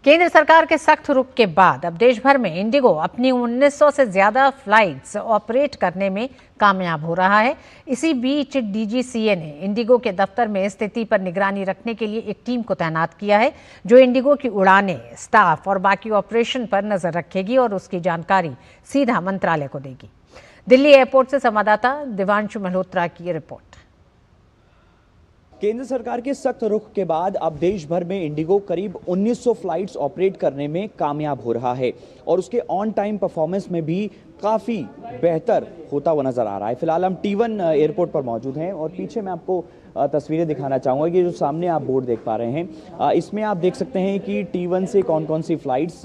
केंद्र सरकार के सख्त रुख के बाद अब देश भर में इंडिगो अपनी 1900 से ज्यादा फ्लाइट्स ऑपरेट करने में कामयाब हो रहा है। इसी बीच डीजीसीए ने इंडिगो के दफ्तर में स्थिति पर निगरानी रखने के लिए एक टीम को तैनात किया है, जो इंडिगो की उड़ानें, स्टाफ और बाकी ऑपरेशन पर नजर रखेगी और उसकी जानकारी सीधा मंत्रालय को देगी। दिल्ली एयरपोर्ट से संवाददाता दिवांशु मल्होत्रा की रिपोर्ट। केंद्र सरकार के सख्त रुख के बाद अब देश भर में इंडिगो करीब 1900 फ्लाइट्स ऑपरेट करने में कामयाब हो रहा है और उसके ऑन टाइम परफॉर्मेंस में भी काफ़ी बेहतर होता हुआ नज़र आ रहा है। फिलहाल हम T1 एयरपोर्ट पर मौजूद हैं और पीछे मैं आपको तस्वीरें दिखाना चाहूँगा। ये जो सामने आप बोर्ड देख पा रहे हैं, इसमें आप देख सकते हैं कि T1 से कौन कौन सी फ्लाइट्स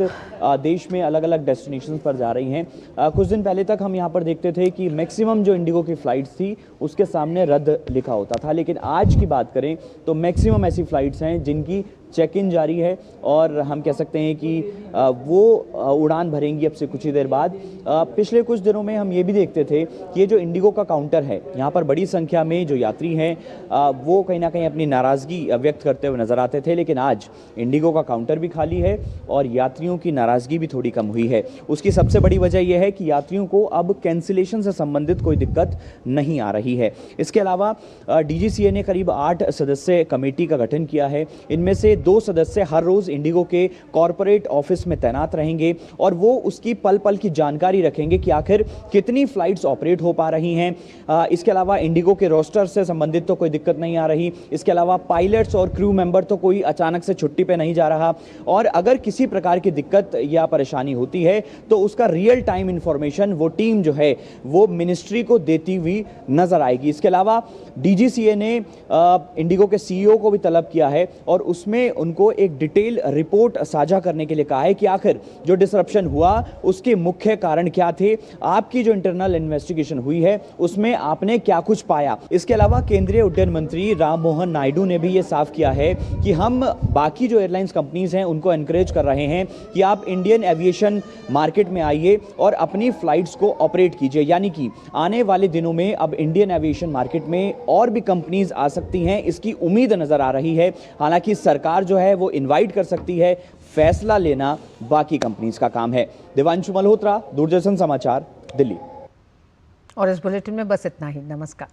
देश में अलग अलग डेस्टिनेशंस पर जा रही हैं। कुछ दिन पहले तक हम यहाँ पर देखते थे कि मैक्सिमम जो इंडिगो की फ़्लाइट्स थी उसके सामने रद्द लिखा होता था, लेकिन आज की बात करें तो मैक्सिमम ऐसी फ़्लाइट्स हैं जिनकी चेक इन जारी है और हम कह सकते हैं कि वो उड़ान भरेंगी अब से कुछ ही देर बाद। पिछले कुछ दिनों में हम ये भी देखते थे कि ये जो इंडिगो का काउंटर है, यहाँ पर बड़ी संख्या में जो यात्री हैं वो कहीं ना कहीं अपनी नाराज़गी व्यक्त करते हुए नज़र आते थे, लेकिन आज इंडिगो का काउंटर भी खाली है और यात्रियों की नाराज़गी भी थोड़ी कम हुई है। उसकी सबसे बड़ी वजह यह है कि यात्रियों को अब कैंसिलेशन से संबंधित कोई दिक्कत नहीं आ रही है। इसके अलावा डीजीसीए ने करीब 8 सदस्य कमेटी का गठन किया है। इनमें से 2 सदस्य हर रोज इंडिगो के कॉरपोरेट ऑफिस में तैनात रहेंगे और वो उसकी पल पल की जानकारी रखेंगे कि आखिर कितनी फ्लाइट्स ऑपरेट हो पा रही हैं। इसके अलावा इंडिगो के रोस्टर से संबंधित तो कोई दिक्कत नहीं आ रही। इसके अलावा पायलट्स और क्रू मेंबर तो कोई अचानक से छुट्टी पे नहीं जा रहा और अगर किसी प्रकार की दिक्कत या परेशानी होती है तो उसका रियल टाइम इंफॉर्मेशन वो टीम जो है वो मिनिस्ट्री को देती हुई नजर आएगी। इसके अलावा डीजीसीए ने इंडिगो के सीईओ को भी तलब किया है और उसमें उनको एक डिटेल रिपोर्ट साझा करने के लिए कहा है कि आखिर जो डिसरप्शन हुआ उसके मुख्य कारण क्या थे, आपकी जो इंटरनल इन्वेस्टिगेशन हुई है उसमें आपने क्या कुछ पाया। इसके अलावा केंद्रीय उड्डयन मंत्री राम मोहन नायडू ने भी ये साफ किया है कि हम बाकी जो एयरलाइंस कंपनीज हैं उनको एनकरेज कर रहे हैं कि आप इंडियन एविएशन मार्केट में आइए और अपनी फ्लाइट्स को ऑपरेट कीजिए, यानी कि आने वाले दिनों में अब इंडियन एविएशन मार्केट में और भी कंपनीज आ सकती हैं, इसकी उम्मीद नजर आ रही है। हालांकि सरकार जो है वो इनवाइट कर सकती है, फैसला लेना बाकी कंपनीज का काम है। दिवांशु मल्होत्रा, दूरदर्शन समाचार, दिल्ली। और इस बुलेटिन में बस इतना ही। नमस्कार।